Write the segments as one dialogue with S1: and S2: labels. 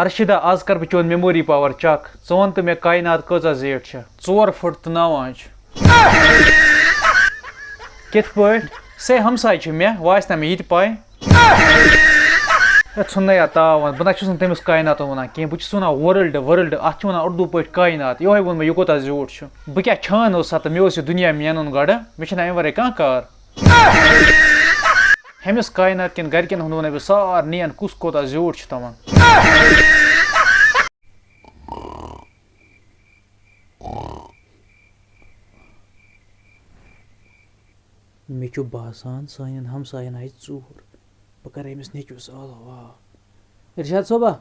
S1: ارشدہ آز کر بہٕ چون میموری پاور چک ژٕ وَن تہٕ مےٚ کاینات کۭژاہ زیٖٹھ چھےٚ 4 فُٹ تہٕ 9 آنچ کِتھ پٲٹھۍ سے ہمساے چھُ مےٚ وۄنۍ آسہِ نا مےٚ یہِ تہِ پاے ژھُننَے تاو وَن بہٕ نہ چھُس نہٕ تٔمِس کاینات وَنان کینٛہہ بہٕ چھُس وَنان ورلڈ اَتھ چھِ وَنان اردوٗ پٲٹھۍ کاینات یِہوے ووٚن مےٚ یہِ کوتاہ زیوٗٹھ چھُ بہٕ کیٛاہ چھان اوسا تہٕ مےٚ اوس یہِ دُنیا مینُن گۄڈٕ مےٚ چھُنہٕ اَمہِ وَرٲے کانٛہہ کار ہیٚمِس کاینات کٮ۪ن گَرِکٮ۪ن ہُنٛد وَنَے بہٕ سارنِیَن کُس کوتاہ زیوٗٹھ چھُ تِمَن مےٚ چھُ باسان سانٮ۪ن ہمساین آیہِ ژوٗر بہٕ کَرٕ أمِس نیٚچوِس ٲلو اِرشاد صٲبا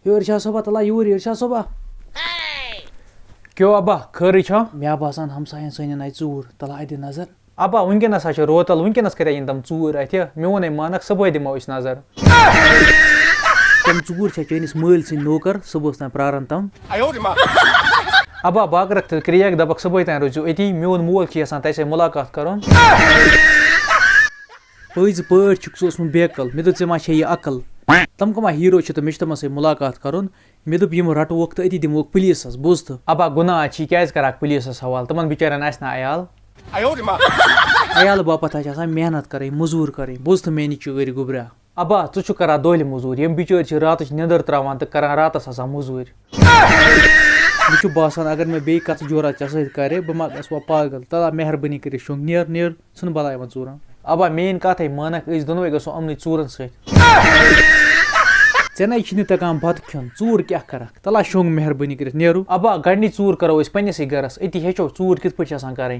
S1: اِرشاد صٲبا تَلا یوٗرۍ اِرشاد صٲبا کیو ابا خٲرٕے چھا مےٚ باسان ہمساین سانٮ۪ن آیہِ ژوٗر تَلا اَتہِ دِ نظر ابا وٕنکٮ۪نس ہا چھِ روتل وٕنکٮ۪نس کَتہِ یِن تِم ژوٗر اَتھِ مےٚ ووٚنے مانکھ صُبحٲے دِمو أسۍ نظر تِم ژوٗر چھا چٲنِس مٲلۍ سٕنٛدۍ نوکر صُبحس تام پرٛاران تِم ابا بہٕ اگرکھ تیٚلہِ کرٛیک دَپکھ صُبحٲے تام روٗزِو أتی میون مول چھُ یژھان تۄہہِ سۭتۍ مُلاقات کَرُن پٔزۍ پٲٹھۍ چھُکھ ژٕ اوسمُت بیقل مےٚ دوٚپ ژےٚ ما چھے یہِ عقل تِم کَما ہیٖرو چھِ تہٕ مےٚ چھُ تِمن سۭتۍ مُلاقات کَرُن مےٚ دوٚپ یِم رَٹووکھ تہٕ أتی دِموکھ پُلیٖسَس بوٗزتھٕ ابا گُناہ چھِ یہِ کیٛازِ کَرکھ پُلیٖسَس حوالہٕ تِمن بِچارٮ۪ن آسہِ نا عیال عیالہٕ باپتھ چھِ آسان محنت کَرٕنۍ موٚزوٗر کَرٕنۍ بوٗزتھٕ میٛانہِ چٲرۍ گوٚبرا ابا ژٕ چھُکھ کَران دۄہلہِ موٚزوٗرۍ یِم بِچٲرۍ چھِ راتٕچ نِندٕر ترٛاوان تہٕ کَران راتَس آسان موٚزوٗرۍ مےٚ چھُ باسان اگر مےٚ بیٚیہِ کَتھ جورا ژےٚ سۭتۍ کَرِ بہٕ ما گژھٕ وۄنۍ پاگل تَلا مہربٲنی کٔرِتھ شۄنٛگ نیر ژھٕن بلاے یِمن ژوٗرن ابا میٛٲنۍ کَتھے مانکھ أسۍ دۄنوَے گژھو یِمنٕے ژوٗرن سۭتۍ ژےٚ نَے چھُے نہٕ تَگان بَتہٕ کھیوٚن ژوٗر کیٛاہ کَرکھ تَلا شۄنٛگ مہربٲنی کٔرِتھ نیرو ابا گۄڈنِچ ژوٗر کَرو أسۍ پنٛنِسٕے گَرَس أتی ہیٚچھو ژوٗر کِتھ پٲٹھۍ چھِ آسان کَرٕنۍ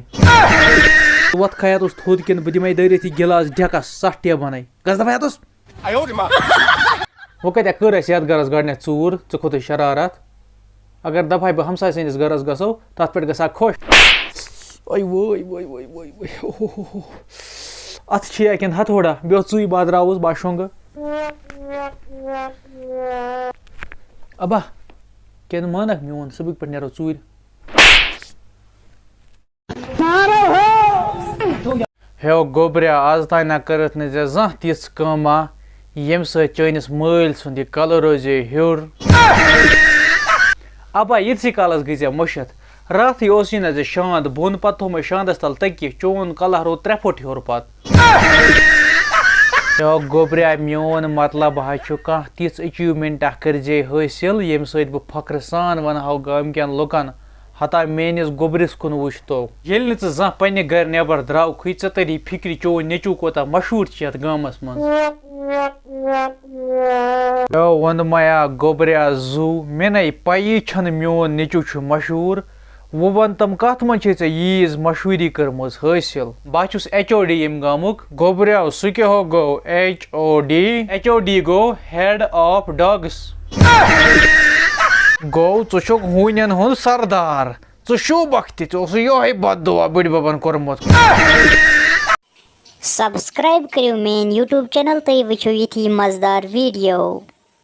S1: ژٕ وۄتھ کھایات اوس تھوٚد کِنہٕ بہٕ دِمے دٲرِتھ یہِ گِلاس ڈٮ۪کَس 60 ٹیبَنَے گژھ دَپہٕ یَتَس وۄنۍ کَتہِ کٔر اَسہِ یَتھ گَرَس گۄڈنٮ۪تھ ژوٗر ژٕ کھوٚتُے شرارت اگر دَپہاے بہٕ ہمساے سٕنٛدِس گَرَس گژھو تَتھ پٮ۪ٹھ گژھِ ہا خۄش اَتھ چھِ یا کِنہٕ ہتھوڑا بیٚیہِ اوس ژٕے بادراوُس بہٕ شۄنٛگہٕ ابا کیٛاہ نہٕ مانکھ میون صُبحٕکۍ پٮ۪ٹھ نیرو ژوٗرِ ہیو گوبریا آز تانۍ نہ کٔرٕتھ نہٕ ژےٚ زانٛہہ تِژھ کٲما ییٚمہِ سۭتۍ چٲنِس مٲلۍ سُنٛد یہِ کَلہٕ روزے ہیوٚر ابا یِتسٕے کالس گٔے ژےٚ مٔشِتھ راتھٕے اوسُے نہ ژےٚ شانٛد بۄن پتہٕ تھوٚومَے شانٛدس تل تٔکیہِ چون کلہ روٗد 3 فُٹ ہیوٚر پتہٕ ہیو گوبریا میون مطلب حظ چھُ کانٛہہ تِژھ أچیٖومٮ۪نٹا کٔرزے حٲصِل ییٚمہِ سۭتۍ بہٕ فخرٕ سان وَنہٕ ہاو گامکٮ۪ن لُکن ہتا میٲنِس گوٚبرِس کُن وٕچھ تو ییٚلہِ نہٕ ژٕ زانٛہہ پننہِ گرِ نٮ۪بر درٛاوکھٕے ژےٚ تٔری فِکرِ چون نیٚچوٗ کوتاہ مشہوٗر چھُ یتھ گامس منٛز ہیو ووٚنمَیا گوبریا زوٗ مےٚ نَے پَیی چھنہٕ میون نیٚچوٗ چھُ مشہوٗر وۄنۍ وَن تِم کَتھ منٛز چھے ژےٚ ییٖژ مشہوٗری کٔرمٕژ حٲصِل بہٕ چھُس HOD ییٚمہِ گامُک گوبریا سُہ کیٛاہ گوٚو HOD گوٚو ہیڈ آف ڈاگٕس گوٚو ژٕ چھُکھ ہوٗنٮ۪ن ہُنٛد سردار ژٕ شوٗبکھ تہِ ژےٚ اوسُے یِہوے بد دُعا بٕڈِ ببن کوٚرمُت
S2: سبسکرایب کٔرِو میٲنۍ یوٗٹیوٗب چینل تُہۍ وٕچھِو یِتھی مزٕدار ویٖڈیو